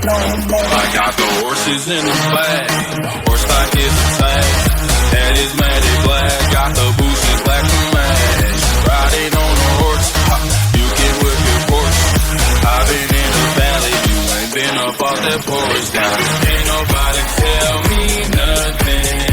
I got the horses in the back, horse stock is the tag. That is matted black, got the boosters black to match. Riding on a horse, you can whip your Porsche. I've been in the valley, you ain't been up off that porch. Now ain't nobody tell me nothing.